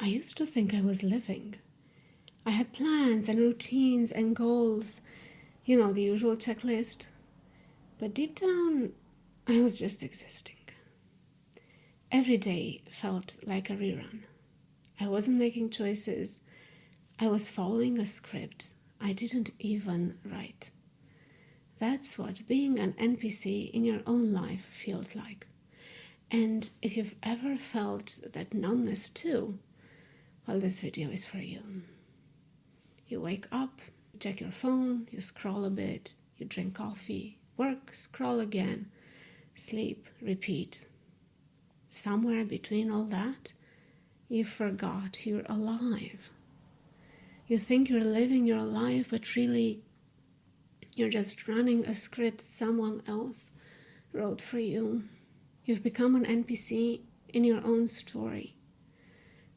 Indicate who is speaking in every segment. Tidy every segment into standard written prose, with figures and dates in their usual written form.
Speaker 1: I used to think I was living. I had plans and routines and goals, the usual checklist. But deep down, I was just existing. Every day felt like a rerun. I wasn't making choices. I was following a script I didn't even write. That's what being an NPC in your own life feels like. And if you've ever felt that numbness too, well, this video is for you. You wake up, you check your phone, you scroll a bit, you drink coffee, work, scroll again, sleep, repeat. Somewhere between all that, you forgot you're alive. You think you're living your life, but really, you're just running a script someone else wrote for you. You've become an NPC in your own story.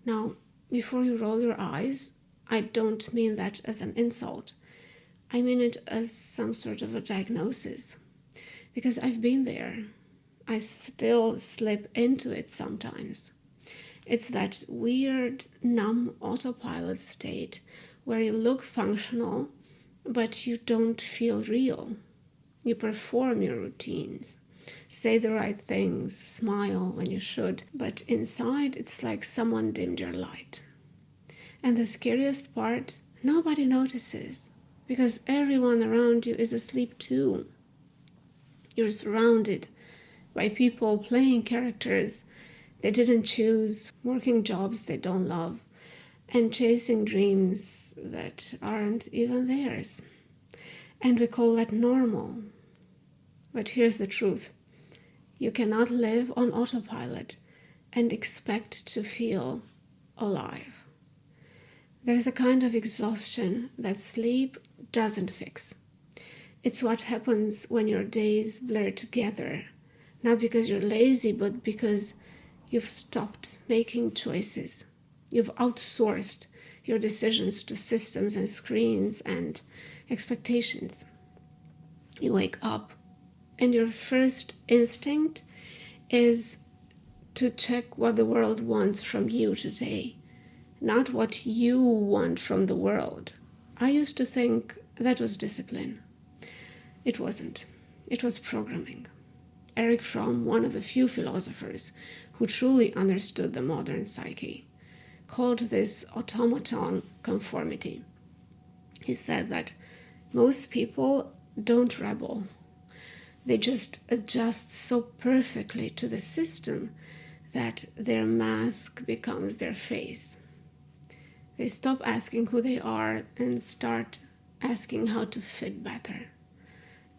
Speaker 1: Now, before you roll your eyes, I don't mean that as an insult. I mean it as some sort of a diagnosis. Because I've been there. I still slip into it sometimes. It's that weird, numb autopilot state where you look functional, but you don't feel real. You perform your routines, say the right things, smile when you should, but inside it's like someone dimmed your light. And the scariest part, nobody notices, because everyone around you is asleep too. You're surrounded by people playing characters they didn't choose, working jobs they don't love, and chasing dreams that aren't even theirs. And we call that normal. But here's the truth. You cannot live on autopilot and expect to feel alive. There's a kind of exhaustion that sleep doesn't fix. It's what happens when your days blur together, not because you're lazy, but because you've stopped making choices. You've outsourced your decisions to systems and screens and expectations. You wake up and your first instinct is to check what the world wants from you today, not what you want from the world. I used to think that was discipline. It wasn't. It was programming. Eric Fromm, one of the few philosophers who truly understood the modern psyche, called this automaton conformity. He said that most people don't rebel. They just adjust so perfectly to the system that their mask becomes their face. They stop asking who they are and start asking how to fit better.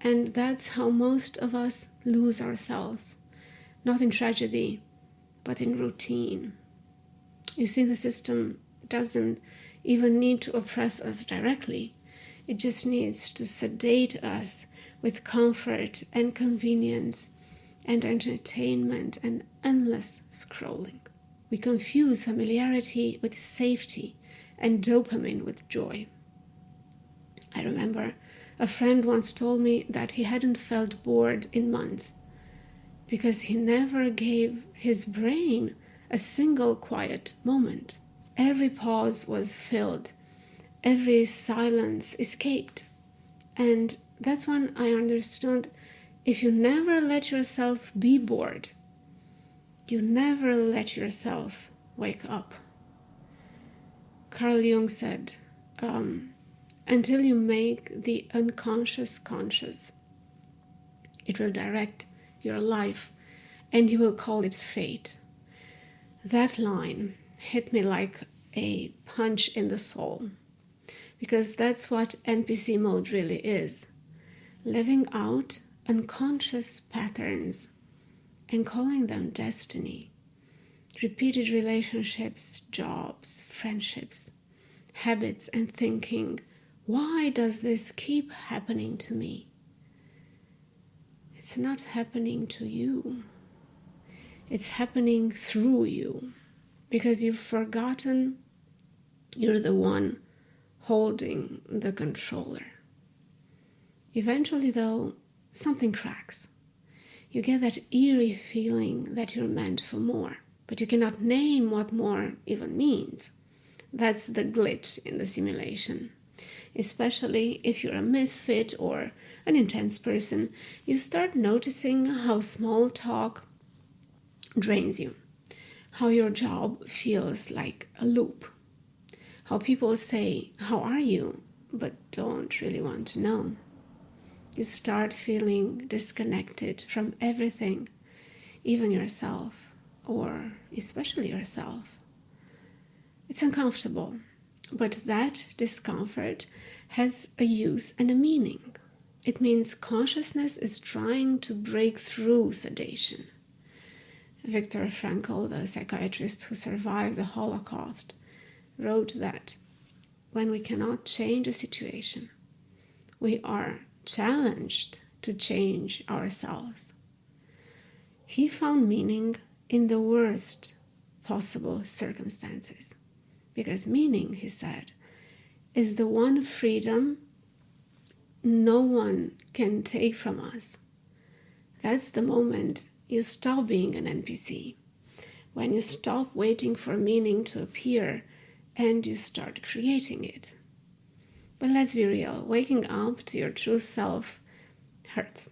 Speaker 1: And that's how most of us lose ourselves, not in tragedy, but in routine. You see, the system doesn't even need to oppress us directly. It just needs to sedate us with comfort and convenience and entertainment and endless scrolling. We confuse familiarity with safety and dopamine with joy. I remember a friend once told me that he hadn't felt bored in months because he never gave his brain a single quiet moment. Every pause was filled, every silence escaped. And that's when I understood, if you never let yourself be bored, you never let yourself wake up. Carl Jung said, until you make the unconscious conscious, it will direct your life and you will call it fate. That line hit me like a punch in the soul, because that's what NPC mode really is. Living out unconscious patterns and calling them destiny. Repeated relationships, jobs, friendships, habits, and thinking, why does this keep happening to me? It's not happening to you. It's happening through you, because you've forgotten you're the one holding the controller. Eventually, though, something cracks. You get that eerie feeling that you're meant for more. but you cannot name what more even means. That's the glitch in the simulation. Especially if you're a misfit or an intense person, you start noticing how small talk drains you, how your job feels like a loop, how people say, "How are you?" but don't really want to know. You start feeling disconnected from everything, even yourself, or especially yourself. It's uncomfortable, but that discomfort has a use and a meaning. It means consciousness is trying to break through sedation. Viktor Frankl, the psychiatrist who survived the Holocaust, wrote that when we cannot change a situation, we are challenged to change ourselves. He found meaning in the worst possible circumstances, because meaning, he said, is the one freedom no one can take from us. That's the moment you stop being an NPC, when you stop waiting for meaning to appear and you start creating it. But let's be real, waking up to your true self hurts.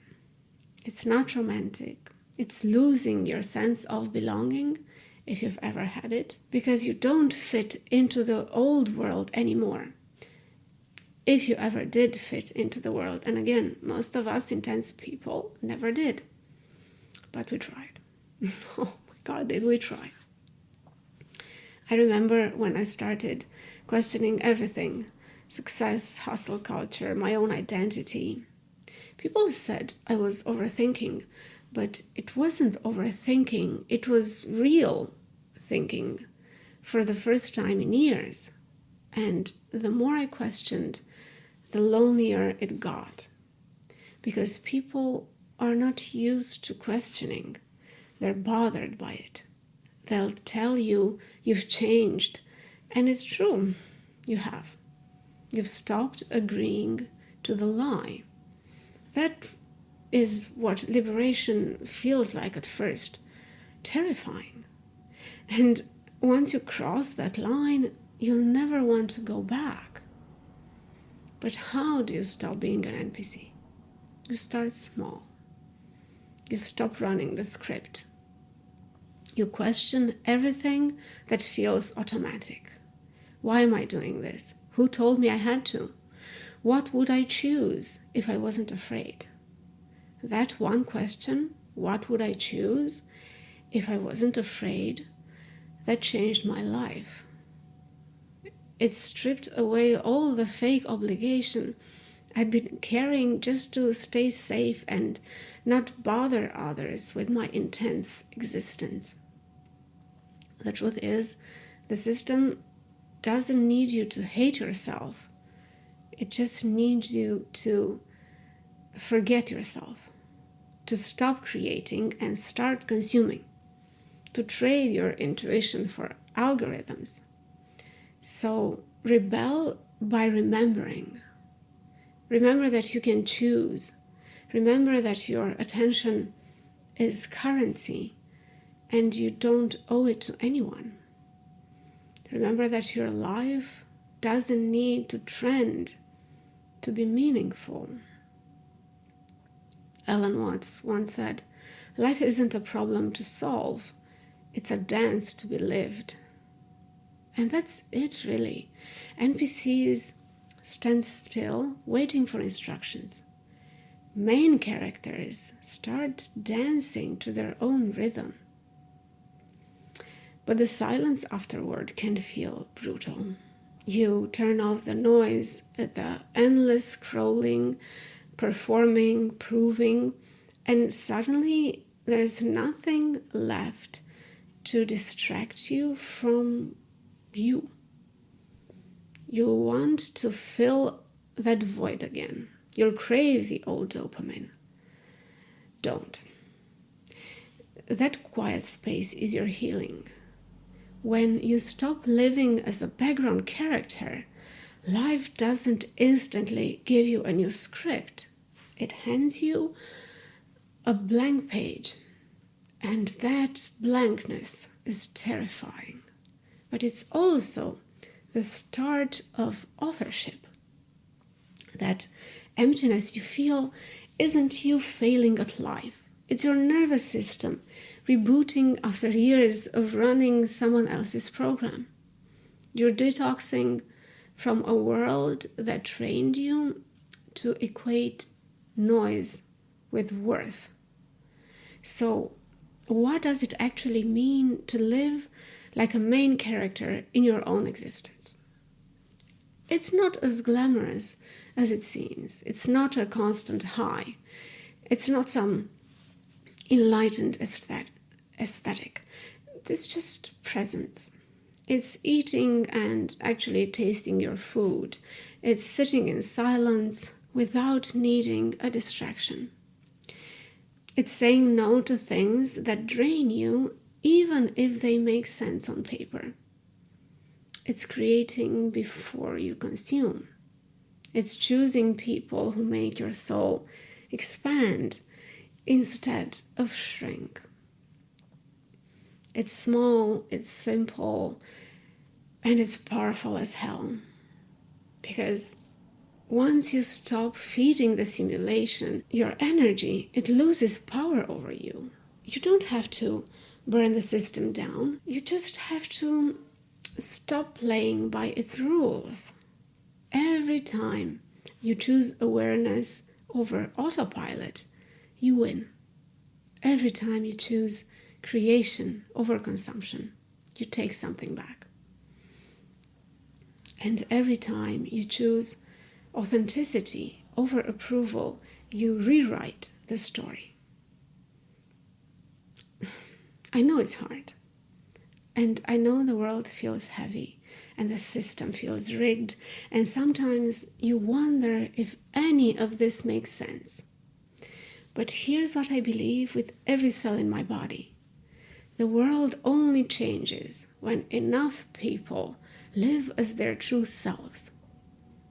Speaker 1: It's not romantic. It's losing your sense of belonging, if you've ever had it, because you don't fit into the old world anymore. If you ever did fit into the world, and again, most of us intense people never did, but we tried. Oh my God, did we try. I remember when I started questioning everything, success, hustle culture, my own identity. People said I was overthinking, but it wasn't overthinking, it was real thinking for the first time in years. And the more I questioned, the lonelier it got. Because people are not used to questioning. They're bothered by it. They'll tell you you've changed. And it's true, you have. You've stopped agreeing to the lie. That is what liberation feels like at first. Terrifying. And once you cross that line, you'll never want to go back. But how do you stop being an NPC? You start small. You stop running the script. You question everything that feels automatic. Why am I doing this? Who told me I had to? What would I choose if I wasn't afraid? That one question, what would I choose if I wasn't afraid, that changed my life. It stripped away all the fake obligation I'd been carrying just to stay safe and not bother others with my intense existence. The truth is, the system doesn't need you to hate yourself. It just needs you to forget yourself, to stop creating and start consuming, to trade your intuition for algorithms. So rebel by remembering. Remember that you can choose. Remember that your attention is currency and you don't owe it to anyone. Remember that your life doesn't need to trend to be meaningful. Alan Watts once said, "Life isn't a problem to solve, it's a dance to be lived." And that's it, really. NPCs stand still, waiting for instructions. Main characters start dancing to their own rhythm. But the silence afterward can feel brutal. You turn off the noise, the endless scrolling, performing, proving, and suddenly there's nothing left to distract you from you. You'll want to fill that void again. You'll crave the old dopamine. Don't. That quiet space is your healing. When you stop living as a background character, life doesn't instantly give you a new script. It hands you a blank page, and that blankness is terrifying, but it's also the start of authorship. That emptiness you feel isn't you failing at life. It's your nervous system rebooting after years of running someone else's program. You're detoxing from a world that trained you to equate noise with worth. So, what does it actually mean to live like a main character in your own existence? It's not as glamorous as it seems. It's not a constant high. It's not some enlightened aesthetic. It's just presence. It's eating and actually tasting your food. It's sitting in silence without needing a distraction. It's saying no to things that drain you, even if they make sense on paper. It's creating before you consume. It's choosing people who make your soul expand instead of shrink. It's small, it's simple, and it's powerful as hell. Because once you stop feeding the simulation, your energy, it loses power over you. You don't have to burn the system down. You just have to stop playing by its rules. Every time you choose awareness over autopilot, you win. Every time you choose creation over consumption, you take something back. And every time you choose authenticity over approval, you rewrite the story. I know it's hard. And I know the world feels heavy and the system feels rigged. And sometimes you wonder if any of this makes sense. But here's what I believe with every cell in my body. The world only changes when enough people live as their true selves.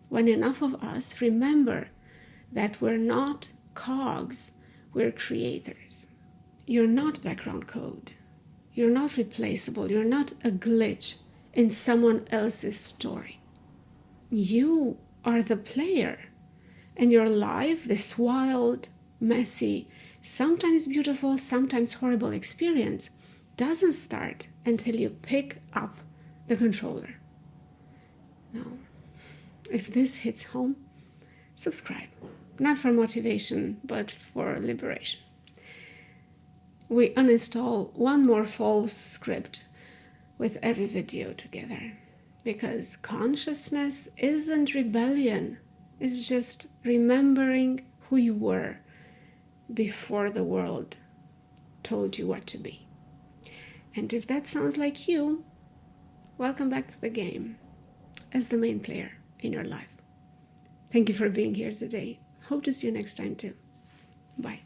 Speaker 1: When enough of us remember that we're not cogs, we're creators. You're not background code. You're not replaceable. You're not a glitch in someone else's story. You are the player. And your life, this wild, messy, sometimes beautiful, sometimes horrible experience, doesn't start until you pick up the controller. Now, if this hits home, subscribe. Not for motivation, but for liberation. We uninstall one more false script with every video together, because consciousness isn't rebellion. It's just remembering who you were before the world told you what to be. And if that sounds like you, welcome back to the game as the main player in your life. Thank you for being here today. Hope to see you next time too. Bye.